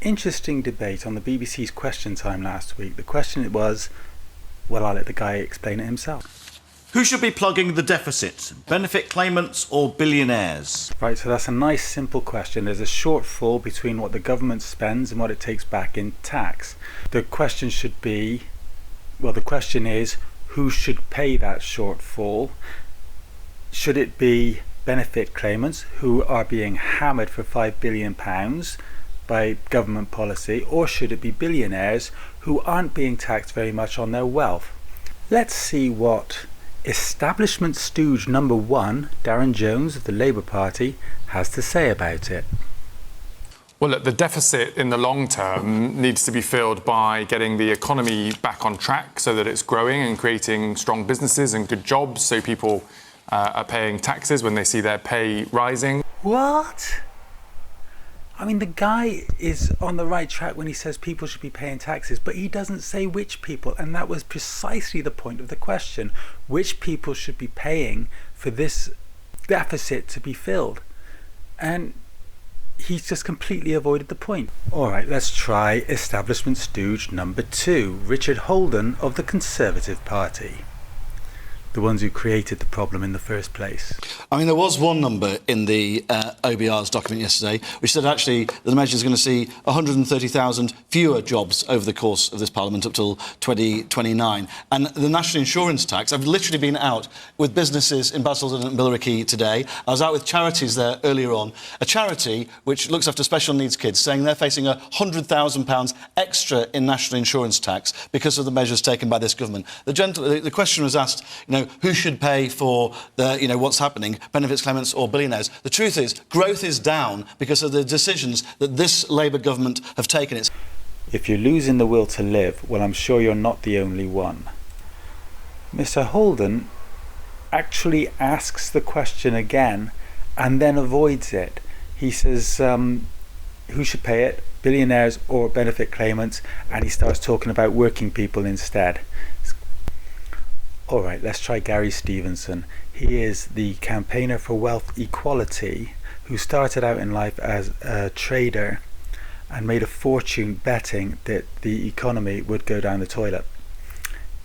interesting debate on the BBC's Question Time last week. The question was, well, I'll let the guy explain it himself. Who should be plugging the deficit? Benefit claimants or billionaires? Right, so that's a nice simple question. There's a shortfall between what the government spends and what it takes back in tax. The question should be, well, the question is, who should pay that shortfall? Should it be benefit claimants who are being hammered for £5 billion by government policy, or should it be billionaires who aren't being taxed very much on their wealth? Let's see what establishment stooge number one, Darren Jones of the Labour Party, has to say about it. Well, look, the deficit in the long term needs to be filled by getting the economy back on track so that it's growing and creating strong businesses and good jobs, so people are paying taxes when they see their pay rising. What? I mean, the guy is on the right track when he says people should be paying taxes, but he doesn't say which people, and that was precisely the point of the question. Which people should be paying for this deficit to be filled? And he's just completely avoided the point. All right, let's try establishment stooge number two, Richard Holden of the Conservative Party. The ones who created the problem in the first place. I mean, there was one number in the OBR's document yesterday which said actually that the measure is going to see 130,000 fewer jobs over the course of this Parliament up till 2029. And the national insurance tax, I've literally been out with businesses in Basildon and Billericay today. I was out with charities there earlier on. A charity which looks after special needs kids saying they're facing £100,000 extra in national insurance tax because of the measures taken by this government. The question was asked, who should pay for what's happening, benefits claimants or billionaires? The truth is, growth is down because of the decisions that this Labour government have taken. If you're losing the will to live, well, I'm sure you're not the only one. Mr. Holden actually asks the question again and then avoids it. He says, who should pay it, billionaires or benefit claimants? And he starts talking about working people instead. All right, let's try Gary Stevenson. He is the campaigner for wealth equality who started out in life as a trader and made a fortune betting that the economy would go down the toilet.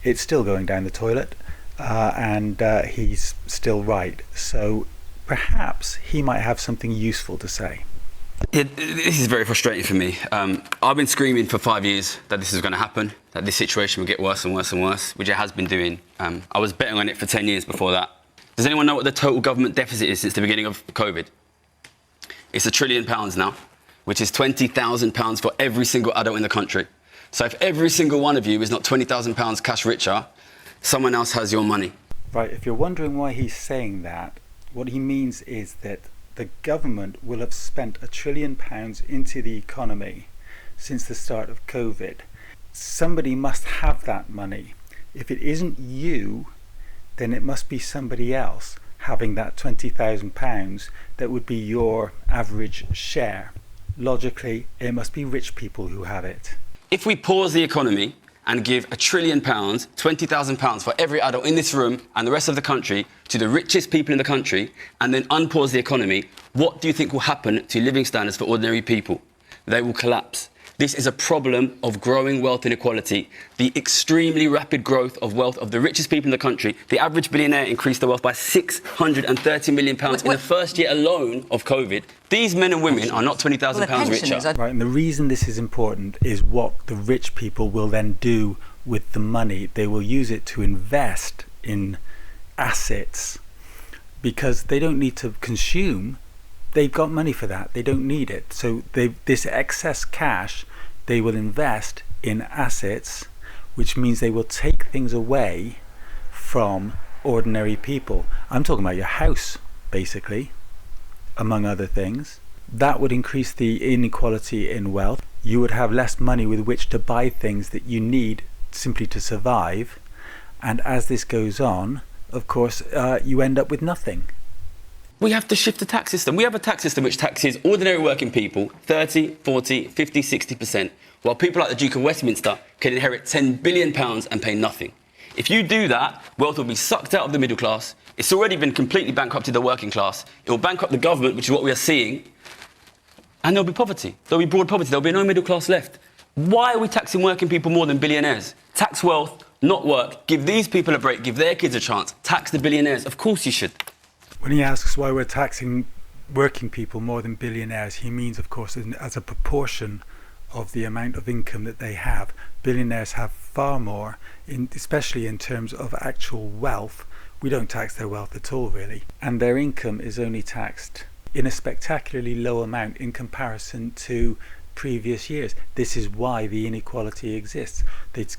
It's still going down the toilet, and he's still right. So perhaps he might have something useful to say. This is very frustrating for me. I've been screaming for 5 years that this is going to happen, that this situation will get worse and worse and worse, which it has been doing. I was betting on it for 10 years before that. Does anyone know what the total government deficit is since the beginning of COVID? It's £1 trillion now, which is £20,000 for every single adult in the country. So if every single one of you is not £20,000 cash richer, someone else has your money. Right, if you're wondering why he's saying that, what he means is that the government will have spent £1 trillion into the economy since the start of COVID. Somebody must have that money. If it isn't you, then it must be somebody else having that £20,000 that would be your average share. Logically, it must be rich people who have it. If we pause the economy and give £1 trillion, £20,000 for every adult in this room and the rest of the country to the richest people in the country, and then unpause the economy, what do you think will happen to living standards for ordinary people? They will collapse. This is a problem of growing wealth inequality. The extremely rapid growth of wealth of the richest people in the country. The average billionaire increased their wealth by £630 million in the first year alone of COVID. These men and women are not £20,000 richer. Right, and the reason this is important is what the rich people will then do with the money. They will use it to invest in assets because they don't need to consume. They've got money for that. They don't need it. So this excess cash, they will invest in assets, which means they will take things away from ordinary people. I'm talking about your house, basically, among other things. That would increase the inequality in wealth. You would have less money with which to buy things that you need simply to survive. And as this goes on, of course, you end up with nothing. We have to shift the tax system. We have a tax system which taxes ordinary working people 30, 40, 50, 60%, while people like the Duke of Westminster can inherit £10 billion and pay nothing. If you do that, wealth will be sucked out of the middle class. It's already been completely bankrupted the working class. It will bankrupt the government, which is what we are seeing. And there'll be poverty. There'll be broad poverty. There'll be no middle class left. Why are we taxing working people more than billionaires? Tax wealth, not work. Give these people a break. Give their kids a chance. Tax the billionaires. Of course you should. When he asks why we're taxing working people more than billionaires, he means, of course, as a proportion of the amount of income that they have. Billionaires have far more, especially in terms of actual wealth. We don't tax their wealth at all, really. And their income is only taxed in a spectacularly low amount in comparison to previous years. This is why the inequality exists. The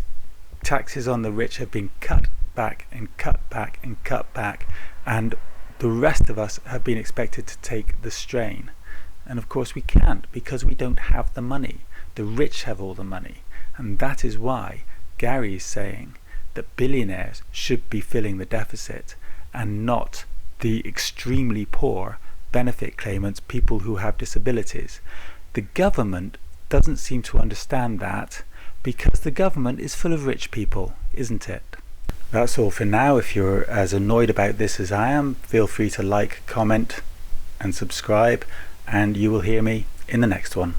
taxes on the rich have been cut back and cut back and cut back, and the rest of us have been expected to take the strain. And of course we can't, because we don't have the money. The rich have all the money, and that is why Gary is saying that billionaires should be filling the deficit and not the extremely poor benefit claimants, people who have disabilities. The government doesn't seem to understand that, because the government is full of rich people, isn't it? That's all for now. If you're as annoyed about this as I am, feel free to like, comment and subscribe, and you will hear me in the next one.